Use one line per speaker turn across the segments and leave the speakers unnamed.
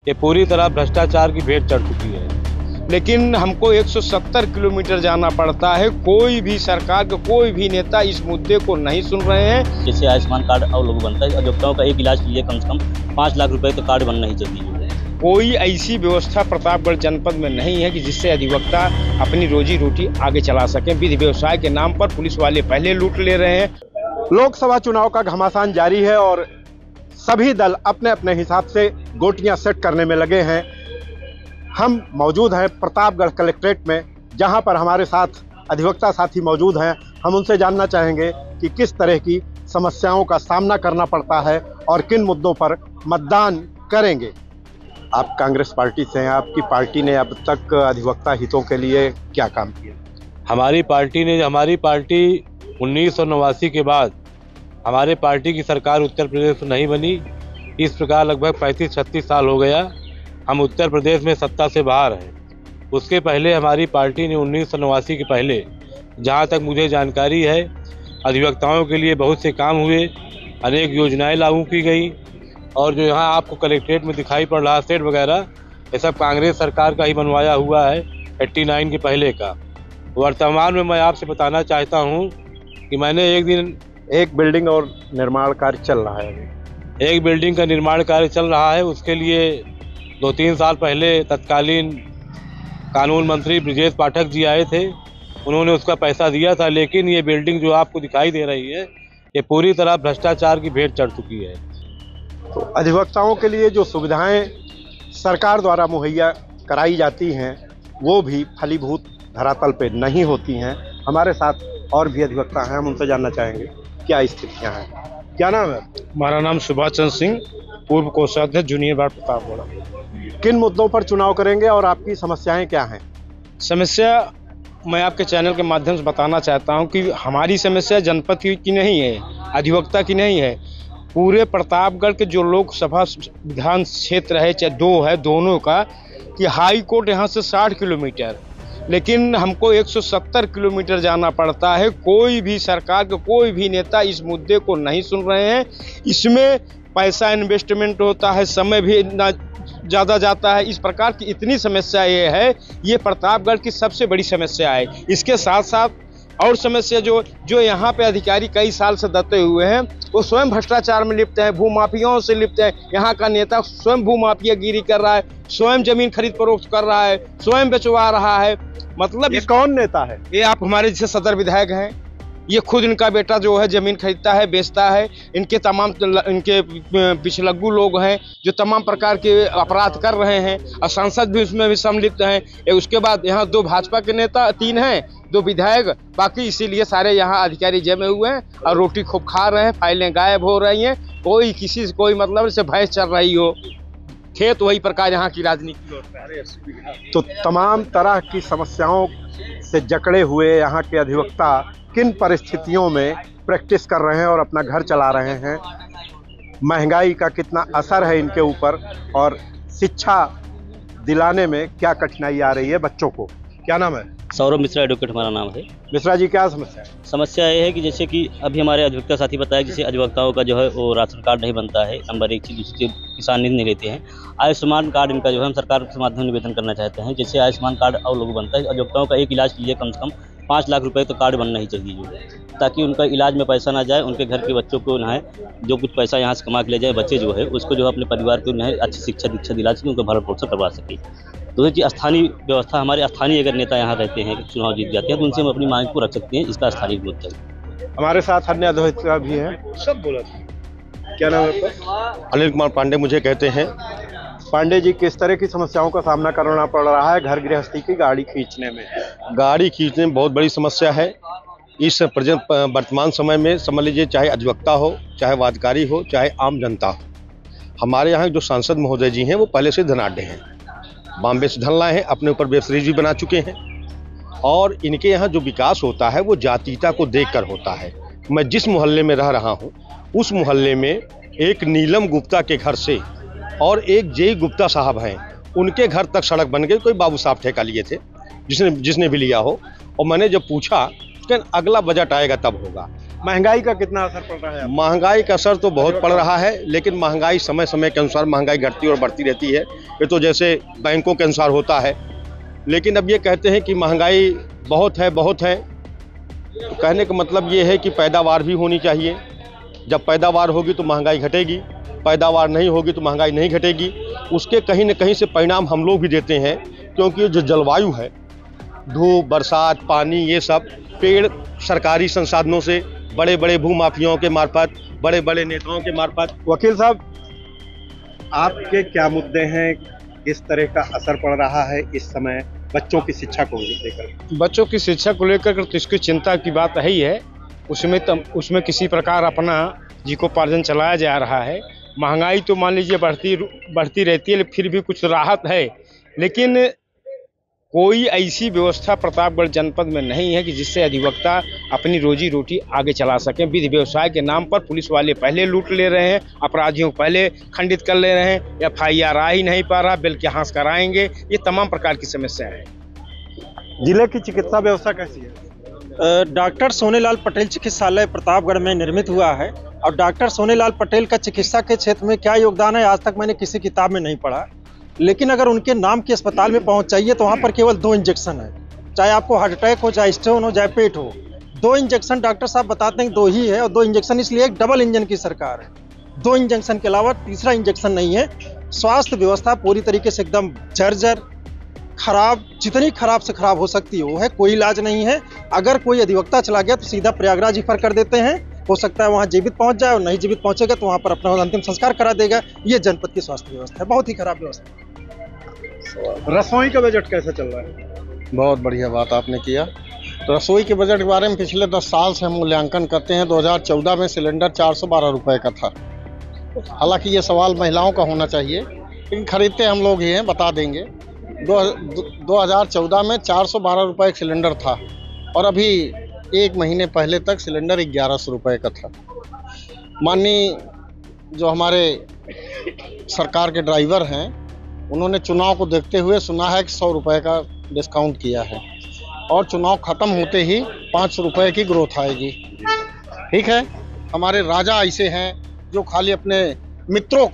ये पूरी तरह भ्रष्टाचार की भेंट चढ़ चुकी है। लेकिन हमको 170 किलोमीटर जाना पड़ता है, कोई भी सरकार के कोई भी नेता इस मुद्दे को नहीं सुन रहे हैं।
जैसे आयुष्मान कार्ड और लोग बनता है, अधिवक्ताओं का एक इलाज के लिए कम से कम 5 लाख रुपए तो कार्ड बनना ही चाहिए।
कोई ऐसी व्यवस्था प्रतापगढ़ जनपद में नहीं है कि जिससे अधिवक्ता अपनी रोजी रोटी आगे चला सके। विधि व्यवसाय के नाम पर पुलिस वाले पहले लूट ले रहे हैं।
लोकसभा चुनाव का घमासान जारी है और सभी दल अपने अपने हिसाब से गोटियां सेट करने में लगे हैं। हम मौजूद हैं प्रतापगढ़ कलेक्ट्रेट में, जहां पर हमारे साथ अधिवक्ता साथी मौजूद हैं। हम उनसे जानना चाहेंगे कि किस तरह की समस्याओं का सामना करना पड़ता है और किन मुद्दों पर मतदान करेंगे। आप कांग्रेस पार्टी से हैं, आपकी पार्टी ने अब तक अधिवक्ता हितों के लिए क्या काम किया?
हमारी पार्टी 1989 के बाद हमारे पार्टी की सरकार उत्तर प्रदेश में नहीं बनी। इस प्रकार लगभग 35-36 साल हो गया हम उत्तर प्रदेश में सत्ता से बाहर हैं। उसके पहले हमारी पार्टी ने 1989 के पहले, जहां तक मुझे जानकारी है, अधिवक्ताओं के लिए बहुत से काम हुए, अनेक योजनाएं लागू की गई। और जो यहाँ आपको कलेक्ट्रेट में दिखाई पड़ रहा सेट वगैरह, ये सब कांग्रेस सरकार का ही बनवाया हुआ है 89 के पहले का। वर्तमान में मैं आपसे बताना चाहता हूँ कि मैंने एक
बिल्डिंग और निर्माण कार्य चल रहा है।
एक बिल्डिंग का निर्माण कार्य चल रहा है। उसके लिए 2-3 साल पहले तत्कालीन कानून मंत्री ब्रिजेश पाठक जी आए थे, उन्होंने उसका पैसा दिया था। लेकिन ये बिल्डिंग जो आपको दिखाई दे रही है, ये पूरी तरह भ्रष्टाचार की भेंट चढ़ चुकी है।
तो अधिवक्ताओं के लिए जो सुविधाएं सरकार द्वारा मुहैया कराई जाती हैं, वो भी फलीभूत धरातल पे नहीं होती हैं। हमारे साथ और भी अधिवक्ता हैं, हम उनसे जानना चाहेंगे क्या स्थितियां हैं। क्या नाम है?
हमारा नाम सुभाष चंद्र सिंह, पूर्व कोषाध्यक्ष जूनियर बार प्रतापगढ़।
किन मुद्दों पर चुनाव करेंगे और आपकी समस्याएं क्या हैं?
समस्या मैं आपके चैनल के माध्यम से बताना चाहता हूं कि हमारी समस्या जनपद की नहीं है, अधिवक्ता की नहीं है। पूरे प्रतापगढ़ के जो लोकसभा विधान क्षेत्र है, चाहे 2 है, दोनों का, कि हाई कोर्ट यहाँ से 60 किलोमीटर, लेकिन हमको 170 किलोमीटर जाना पड़ता है। कोई भी सरकार के कोई भी नेता इस मुद्दे को नहीं सुन रहे हैं। इसमें पैसा इन्वेस्टमेंट होता है, समय भी इतना ज़्यादा जाता है। इस प्रकार की इतनी समस्या ये है, ये प्रतापगढ़ की सबसे बड़ी समस्या है। इसके साथ साथ और समस्या जो यहाँ पे अधिकारी कई साल से दते हुए हैं, वो स्वयं भ्रष्टाचार में लिप्त हैं, भूमाफियाओं से लिप्त हैं। यहाँ का नेता स्वयं भूमाफियागिरी कर रहा है, स्वयं जमीन खरीद फरोख्त कर रहा है, स्वयं बेचवा रहा है। मतलब
ये कौन नेता है?
ये आप हमारे जैसे सदर विधायक हैं, ये खुद इनका बेटा जो है जमीन खरीदता है, बेचता है। इनके पिछलग्गू लोग हैं जो तमाम प्रकार के अपराध कर रहे हैं, और सांसद भी उसमें भी सम्मिलित हैं। उसके बाद यहाँ 2 भाजपा के नेता, 3 हैं, 2 विधायक, बाकी इसीलिए सारे यहाँ अधिकारी जमे हुए हैं और रोटी खूब खा रहे हैं। फाइलें गायब हो रही हैं, कोई किसी से कोई मतलब से भैंस चल रही हो, खेत वही प्रकार यहाँ की राजनीति।
तो तमाम तरह की समस्याओं से जकड़े हुए यहाँ के अधिवक्ता किन परिस्थितियों में प्रैक्टिस कर रहे हैं और अपना घर चला रहे हैं? महंगाई का कितना असर है इनके ऊपर, और शिक्षा दिलाने में क्या कठिनाई आ रही है बच्चों को? क्या नाम है?
सौरभ मिश्रा एडवोकेट हमारा नाम है।
मिश्रा जी, क्या समस्या है?
समस्या ये है कि जैसे कि अभी हमारे अधिवक्ता साथी बताया, जैसे अधिवक्ताओं का जो है वो राशन कार्ड नहीं बनता है, नंबर 1 चीज, दूसरी किसान नींद नहीं लेते हैं। आयुष्मान कार्ड इनका जो है हम सरकार के माध्यम निवेदन करना चाहते हैं। जैसे आयुष्मान कार्ड और लोग बनता है, अधिवक्ताओं का एक इलाज के लिए कम से कम 5 लाख रुपए तो कार्ड बनना ही चाहिए, ताकि उनका इलाज में पैसा ना जाए, उनके घर के बच्चों को ना है जो कुछ पैसा यहाँ से कमा के ले जाए, बच्चे जो है उसको जो है अपने परिवार को ना अच्छी शिक्षा दीक्षा दिला सके, उनको भरण पोषण करवा सके। तो ये स्थानीय व्यवस्था, हमारे स्थानीय अगर नेता यहाँ रहते हैं, चुनाव जीत जाते हैं, तो उनसे हम अपनी मांग को रख सकते हैं। इसका स्थानीय मुद्दा है।
हमारे साथ अन्य अधिवक्ता भी हैं, सब बोला। क्या नाम है?
अनिल कुमार पांडे मुझे कहते हैं।
पांडे जी, किस तरह की समस्याओं का सामना करना पड़ रहा है घर गृहस्थी की गाड़ी खींचने में?
गाड़ी खींचने में बहुत बड़ी समस्या है इस वर्तमान समय में। समझ लीजिए, चाहे अधिवक्ता हो, चाहे वादकारी हो, चाहे आम जनता हो। हमारे यहाँ जो सांसद महोदय जी हैं, वो पहले से धनाढ्य हैं, बॉम्बे से धन लाए हैं, अपने ऊपर वेब सीरीज भी बना चुके हैं। और इनके यहाँ जो विकास होता है वो जातीयता को देखकर होता है। मैं जिस मोहल्ले में रह रहा हूँ, उस मोहल्ले में एक नीलम गुप्ता के घर से और एक जे गुप्ता साहब हैं, उनके घर तक सड़क बन गई। कोई बाबू साहब ठेका लिए थे, जिसने भी लिया हो। और मैंने जब पूछा कि अगला बजट आएगा तब होगा,
महंगाई का कितना असर पड़ रहा है?
महंगाई का असर तो बहुत पड़ रहा है, लेकिन महंगाई समय समय के अनुसार महंगाई घटती और बढ़ती रहती है। ये तो जैसे बैंकों के अनुसार होता है। लेकिन अब ये कहते हैं कि महंगाई बहुत है तो कहने का मतलब ये है कि पैदावार भी होनी चाहिए। जब पैदावार होगी तो महंगाई घटेगी, पैदावार नहीं होगी तो महंगाई नहीं घटेगी। उसके कहीं न कहीं से परिणाम हम लोग भी देते हैं, क्योंकि जो जलवायु है, धूप, बरसात, पानी, ये सब पेड़ सरकारी संसाधनों से, बड़े बड़े भूमाफियाओं के मार्फत, बड़े बड़े नेताओं के मार्फत।
वकील साहब, आपके क्या मुद्दे हैं? किस तरह का असर पड़ रहा है इस समय बच्चों की शिक्षा को लेकर?
बच्चों की शिक्षा को लेकर तो इसकी चिंता की बात है ही है। उसमें किसी प्रकार अपना जीविकोपार्जन चलाया जा रहा है। महंगाई तो मान लीजिए बढ़ती रहती है, फिर भी कुछ राहत है। लेकिन कोई ऐसी व्यवस्था प्रतापगढ़ जनपद में नहीं है कि जिससे अधिवक्ता अपनी रोजी रोटी आगे चला सकें। विधि व्यवसाय के नाम पर पुलिस वाले पहले लूट ले रहे हैं, अपराधियों को पहले खंडित कर ले रहे हैं, FIR आ ही नहीं पा रहा, बिल के हाँस कराएंगे। ये तमाम प्रकार की समस्या है।
जिले की चिकित्सा व्यवस्था कैसी है?
डॉक्टर सोनेलाल पटेल चिकित्सालय प्रतापगढ़ में निर्मित हुआ है, और डॉक्टर सोनेलाल पटेल का चिकित्सा के क्षेत्र में क्या योगदान है आज तक मैंने किसी किताब में नहीं पढ़ा। लेकिन अगर उनके नाम के अस्पताल में पहुंच चाहिए तो वहां पर केवल 2 इंजेक्शन है, चाहे आपको हार्ट अटैक हो, चाहे स्टोन हो, चाहे पेट हो। 2 इंजेक्शन डॉक्टर साहब बताते हैं 2 ही है, और 2 इंजेक्शन इसलिए एक डबल इंजन की सरकार है। 2 इंजेक्शन के अलावा तीसरा इंजेक्शन नहीं है। स्वास्थ्य व्यवस्था पूरी तरीके से एकदम जर्जर, खराब, जितनी खराब से खराब हो सकती है वो है। कोई इलाज नहीं है। अगर कोई अधिवक्ता चला गया तो सीधा प्रयागराज रिफर कर देते हैं। हो सकता है वहाँ जीवित पहुँच जाए, और नहीं जीवित पहुँचेगा तो वहाँ पर अपना अंतिम संस्कार करा देगा। ये जनपद की स्वास्थ्य व्यवस्था है, बहुत ही खराब व्यवस्था।
रसोई का बजट कैसा चल रहा है?
बहुत बढ़िया बात आपने किया। तो रसोई के बजट के बारे में पिछले 10 साल से हम मूल्यांकन करते हैं। 2014 में सिलेंडर 412 रुपये का था। हालांकि ये सवाल महिलाओं का होना चाहिए, लेकिन खरीदते हम लोग ही हैं, बता देंगे। 2014 में 412 रुपये एक सिलेंडर था, और अभी 1 महीने पहले तक सिलेंडर 1100 रुपये का था। माननीय जो हमारे सरकार के ड्राइवर हैं, उन्होंने चुनाव को देखते हुए सुना है कि 100 रुपये का डिस्काउंट किया है, और चुनाव खत्म होते ही 500 रुपये की ग्रोथ आएगी। ठीक है, हमारे राजा ऐसे हैं जो खाली अपने मित्रों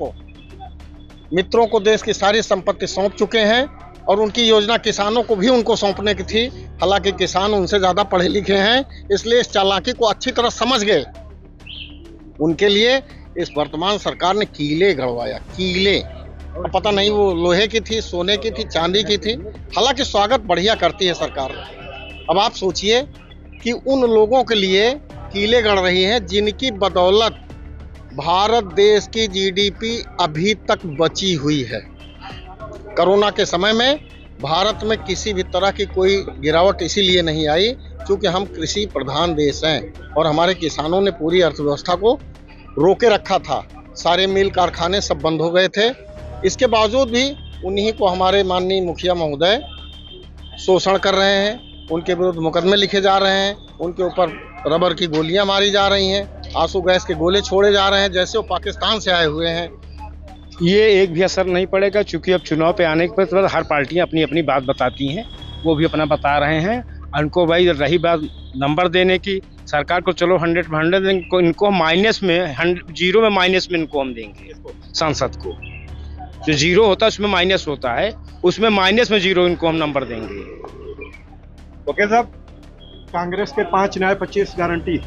को देश की सारी संपत्ति सौंप चुके हैं, और उनकी योजना किसानों को भी उनको सौंपने की थी। हालांकि किसान उनसे ज़्यादा पढ़े लिखे हैं, इसलिए इस चालाकी को अच्छी तरह समझ गए। उनके लिए इस वर्तमान सरकार ने कीले गड़वाया, कीले। पता नहीं वो लोहे की थी, सोने की थी, चांदी की थी। हालांकि स्वागत बढ़िया करती है सरकार। अब आप सोचिए कि उन लोगों के लिए कीले गड़ रही हैं जिनकी बदौलत भारत देश की GDP अभी तक बची हुई है। कोरोना के समय में भारत में किसी भी तरह की कोई गिरावट इसीलिए नहीं आई क्योंकि हम कृषि प्रधान देश हैं, और हमारे किसानों ने पूरी अर्थव्यवस्था को रोके रखा था। सारे मिल कारखाने सब बंद हो गए थे। इसके बावजूद भी उन्हीं को हमारे माननीय मुखिया महोदय शोषण कर रहे हैं, उनके विरुद्ध मुकदमे लिखे जा रहे हैं, उनके ऊपर रबर की गोलियां मारी जा रही हैं, आंसू गैस के गोले छोड़े जा रहे हैं जैसे वो पाकिस्तान से आए हुए हैं।
ये एक भी असर नहीं पड़ेगा, क्योंकि अब चुनाव पे आने के बाद हर पार्टियां अपनी अपनी बात बताती हैं, वो भी अपना बता रहे हैं। उनको भाई रही बात नंबर देने की, सरकार को चलो 100 में 100 देंगे, इनको माइनस में 0 में माइनस में इनको हम देंगे। सांसद को जो 0 होता है उसमें माइनस होता है, उसमें माइनस में 0 इनको हम नंबर देंगे।
ओके साहब, कांग्रेस के 5 न्याय 25 गारंटी,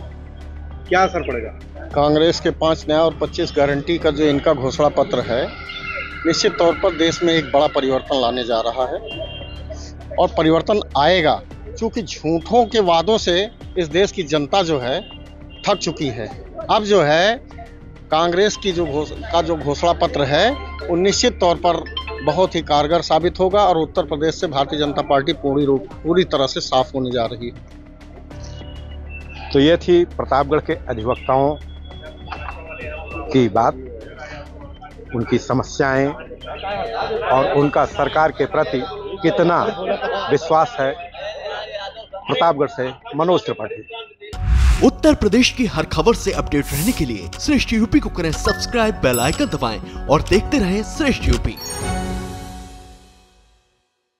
क्या असर पड़ेगा?
कांग्रेस के 5 न्याय और 25 गारंटी का जो इनका घोषणा पत्र है, निश्चित तौर पर देश में एक बड़ा परिवर्तन लाने जा रहा है, और परिवर्तन आएगा क्योंकि झूठों के वादों से इस देश की जनता जो है थक चुकी है। अब जो है कांग्रेस की जो घोषणा पत्र है वो निश्चित तौर पर बहुत ही कारगर साबित होगा, और उत्तर प्रदेश से भारतीय जनता पार्टी पूरी तरह से साफ होने जा रही है।
तो ये थी प्रतापगढ़ के अधिवक्ताओं की बात, उनकी समस्याएं और उनका सरकार के प्रति कितना विश्वास है। प्रतापगढ़ से मनोज त्रिपाठी।
उत्तर प्रदेश की हर खबर से अपडेट रहने के लिए श्रेष्ठ यूपी को करें सब्सक्राइब, बेल आइकन दबाएं और देखते रहें श्रेष्ठ यूपी।